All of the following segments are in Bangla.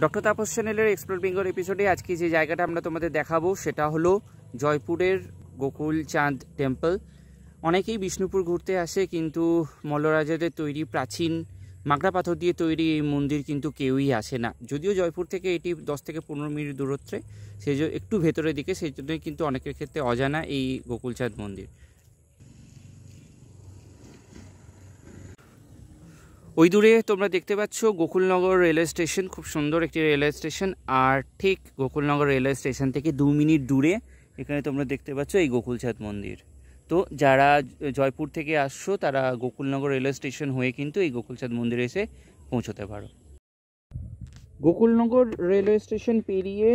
ডক্টর তাপস চ্যানেলের এক্সপ্লোর বেঙ্গল এপিসোডে আজকে যে জায়গাটা আমরা তোমাদের দেখাবো সেটা হলো জয়পুরের গোকুলচাঁদ টেম্পল। অনেকেই বিষ্ণুপুর ঘুরতে আসে, কিন্তু মল্লরাজাদের তৈরি প্রাচীন মাকড়া পাথর দিয়ে তৈরি এই মন্দির কিন্তু কেউই আসে না। যদিও জয়পুর থেকে এটি 10 থেকে 15 মিনিট দূরত্বে, সেই জন্য একটু ভেতরের দিকে, সেই জন্যই কিন্তু অনেকের ক্ষেত্রে অজানা এই গোকুলচাঁদ মন্দির। ওই দূরে তোমরা দেখতে পাচ্ছ গোকুলনগর রেলওয়ে স্টেশন, খুব সুন্দর একটি রেলওয়ে স্টেশন। আর ঠিক গোকুলনগর রেলওয়ে স্টেশন থেকে 2 মিনিট দূরে এখানে তোমরা দেখতে পাচ্ছ এই গোকুলচাঁদ মন্দির। তো যারা জয়পুর থেকে আসছো তারা গোকুলনগর রেলওয়ে স্টেশন হয়ে কিন্তু এই গোকুলচাঁদ মন্দিরে এসে পৌঁছতে পারো। গোকুলনগর রেলওয়ে স্টেশন পেরিয়ে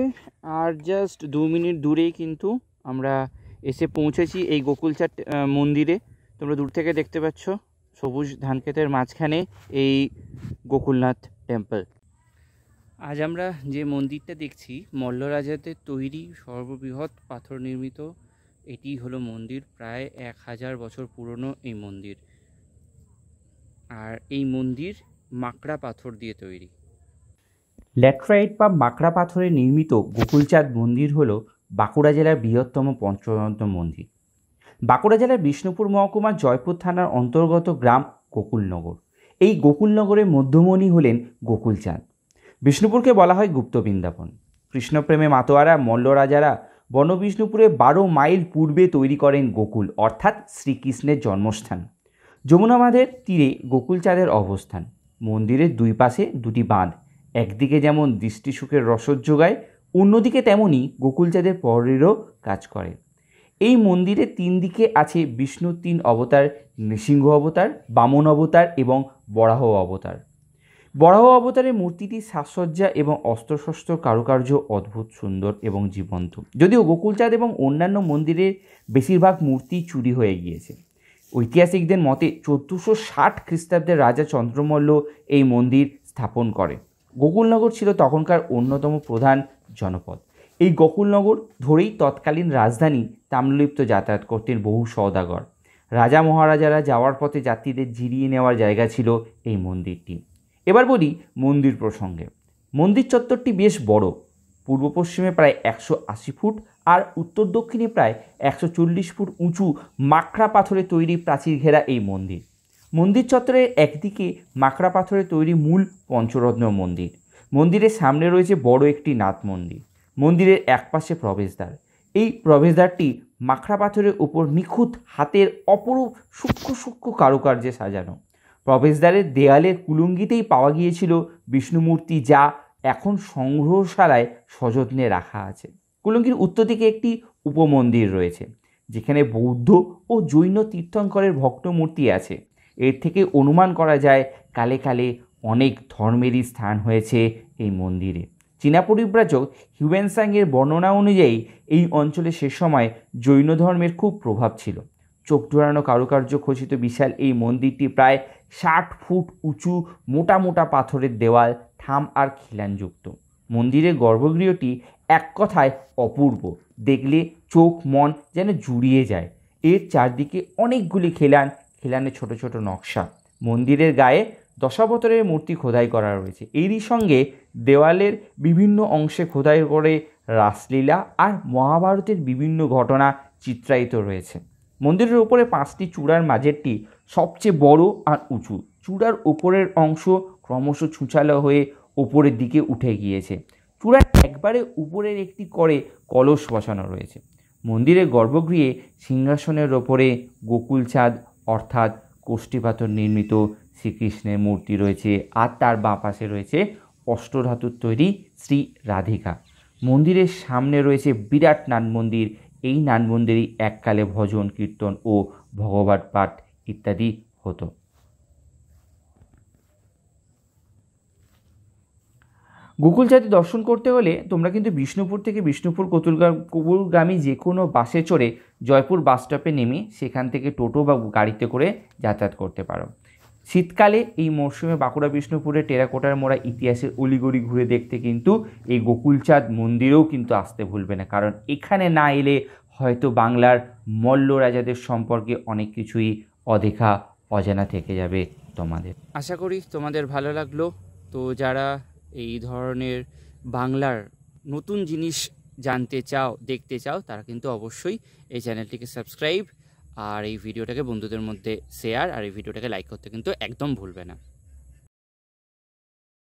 আর জাস্ট 2 মিনিট দূরেই কিন্তু আমরা এসে পৌঁছেছি এই গোকুলচাঁদ মন্দিরে। তোমরা দূর থেকে দেখতে পাচ্ছ সবুজ ধানক্ষেতের মাঝখানে এই গোকুলনাথ টেম্পল। আজ আমরা যে মন্দিরটা দেখছি মল্লরাজাদের তৈরি সর্ববৃহৎ পাথর নির্মিত এটি হলো মন্দির। প্রায় 1000 বছর পুরনো এই মন্দির। আর এই মন্দির মাকড়া পাথর দিয়ে তৈরি। ল্যাটেরাইট বা মাকড়া পাথরে নির্মিত গোকুলচাঁদ মন্দির হল বাঁকুড়া জেলার বৃহত্তম পঞ্চরত্ন মন্দির। বাঁকুড়া জেলার বিষ্ণুপুর মহকুমার জয়পুর থানার অন্তর্গত গ্রাম গোকুলনগর। এই গোকুলনগরের মধ্যমণি হলেন গোকুলচাঁদ। বিষ্ণুপুরকে বলা হয় গুপ্ত বৃন্দাবন। কৃষ্ণপ্রেমে মাতোয়ারা মল্লরাজারা বনবিষ্ণুপুরে 12 মাইল পূর্বে তৈরি করেন গোকুল, অর্থাৎ শ্রীকৃষ্ণের জন্মস্থান। যমুনা বাঁধের তীরে গোকুলচাঁদের অবস্থান। মন্দিরের দুই পাশে দুটি বাঁধ, একদিকে যেমন দৃষ্টিসুখের রসদ যোগায়, অন্যদিকে তেমনই গোকুলচাঁদের পরেরও কাজ করে। এই মন্দিরের 3 দিকে আছে বিষ্ণুর 3 অবতার, নৃসিংহ অবতার, বামন অবতার এবং বরাহ অবতার। বরাহ অবতারের মূর্তিটি সাজসজ্জা এবং অস্ত্রশস্ত্র কারুকার্য অদ্ভুত সুন্দর এবং জীবন্ত। যদিও গোকুলচাঁদ এবং অন্যান্য মন্দিরের বেশিরভাগ মূর্তি চুরি হয়ে গিয়েছে। ঐতিহাসিকদের মতে 1460 খ্রিস্টাব্দের রাজা চন্দ্রমল্ল এই মন্দির স্থাপন করে। গোকুলনগর ছিল তখনকার অন্যতম প্রধান জনপদ। এই গোকুলনগর ধরেই তৎকালীন রাজধানী তাম্রলিপ্ত যাতায়াত করতেন বহু সওদাগর। রাজা মহারাজারা যাওয়ার পথে যাত্রীদের জিরিয়ে নেওয়ার জায়গা ছিল এই মন্দিরটি। এবার বলি মন্দির প্রসঙ্গে। মন্দির চত্বরটি বেশ বড়। পূর্ব পশ্চিমে প্রায় 180 ফুট আর উত্তর দক্ষিণে প্রায় 140 ফুট উঁচু মাকড়া পাথরে তৈরি প্রাচীর ঘেরা এই মন্দির। মন্দির চত্বরের একদিকে মাকড়া পাথরে তৈরি মূল পঞ্চরত্ন মন্দির। মন্দিরের সামনে রয়েছে বড় একটি নাথ মন্দির। মন্দিরের একপাশে প্রবেশদ্বার। এই প্রবেশদ্বারটি মাকড়া পাথরের উপর নিখুঁত হাতের অপরূপ সূক্ষ্ম সূক্ষ্ম কারুকার্যে সাজানো। প্রবেশদ্বারের দেয়ালের কুলুঙ্গিতেই পাওয়া গিয়েছিল বিষ্ণু মূর্তি, যা এখন সংগ্রহশালায় সযত্নে রাখা আছে। কুলুঙ্গির উত্তর দিকে একটি উপমন্দির রয়েছে, যেখানে বৌদ্ধ ও জৈন তীর্থঙ্করের ভক্ত মূর্তি আছে। এর থেকে অনুমান করা যায় কালে কালে অনেক ধর্মেরই স্থান হয়েছে এই মন্দিরে। চীনা পরিব্রাজক হিউয়েনসাংয়ের বর্ণনা অনুযায়ী এই অঞ্চলে সে সময় জৈন ধর্মের খুব প্রভাব ছিল। চোখ জোড়ানো কারুকার্য খচিত বিশাল এই মন্দিরটি প্রায় 60 ফুট উঁচু, মোটা মোটা পাথরের দেওয়াল, থাম আর খিলানযুক্ত। মন্দিরের গর্ভগৃহটি এক কথায় অপূর্ব। দেখলে চোখ মন যেন জুড়িয়ে যায়। এর চারদিকে অনেকগুলি খিলানে ছোট ছোট নকশা। মন্দিরের গায়ে দশাবতারের মূর্তি খোদাই করা রয়েছে। এরই সঙ্গে দেওয়ালের বিভিন্ন অংশে খোদাই করে রাসলীলা আর মহাভারতের বিভিন্ন ঘটনা চিত্রায়িত রয়েছে। মন্দিরের ওপরে 5টি চূড়ার মাঝেরটি সবচেয়ে বড় আর উঁচু। চূড়ার ওপরের অংশ ক্রমশ ছুঁচালো হয়ে ওপরের দিকে উঠে গিয়েছে। চূড়ার একবারে উপরের একটি করে কলস বসানো রয়েছে। মন্দিরের গর্ভগৃহে সিংহাসনের ওপরে গোকুলচাঁদ অর্থাৎ কোষ্ঠী পাথর নির্মিত শ্রীকৃষ্ণের মূর্তি রয়েছে, আর তার বাঁ পাশে রয়েছে অষ্টধাতুর তৈরি শ্রী রাধিকা। মন্দিরের সামনে রয়েছে বিরাট নাট মন্দির। এই নাট মন্দিরই এককালে ভজন কীর্তন ও ভগবত পাঠ ইত্যাদি হতো। গোকুলচাঁদে দর্শন করতে হলে তোমরা কিন্তু বিষ্ণুপুর থেকে বিষ্ণুপুর কোতুলগামী যে কোনো বাসে চড়ে জয়পুর বাস স্টপে নেমে সেখান থেকে টোটো বা গাড়িতে করে যাতায়াত করতে পারো। শীতকালে এই মরশুমে বাঁকুড়া বিষ্ণুপুরে টেরাকোটার মোড়া ইতিহাসের অলিগলি ঘুরে দেখতে কিন্তু এই গোকুলচাঁদ মন্দিরেও কিন্তু আসতে ভুলবে না, কারণ এখানে না এলে হয়তো বাংলার মল্ল রাজাদের সম্পর্কে অনেক কিছুই অদেখা অজানা থেকে যাবে তোমাদের। আশা করি তোমাদের ভালো লাগলো। তো যারা এই ধরনের বাংলার নতুন জিনিস জানতে চাও, দেখতে চাও, তারা কিন্তু অবশ্যই এই চ্যানেলটিকে সাবস্ক্রাইব আর এই ভিডিওটাকে বন্ধুদের মধ্যে শেয়ার আর এই ভিডিওটাকে লাইক করতে কিন্তু একদম ভুলবে না।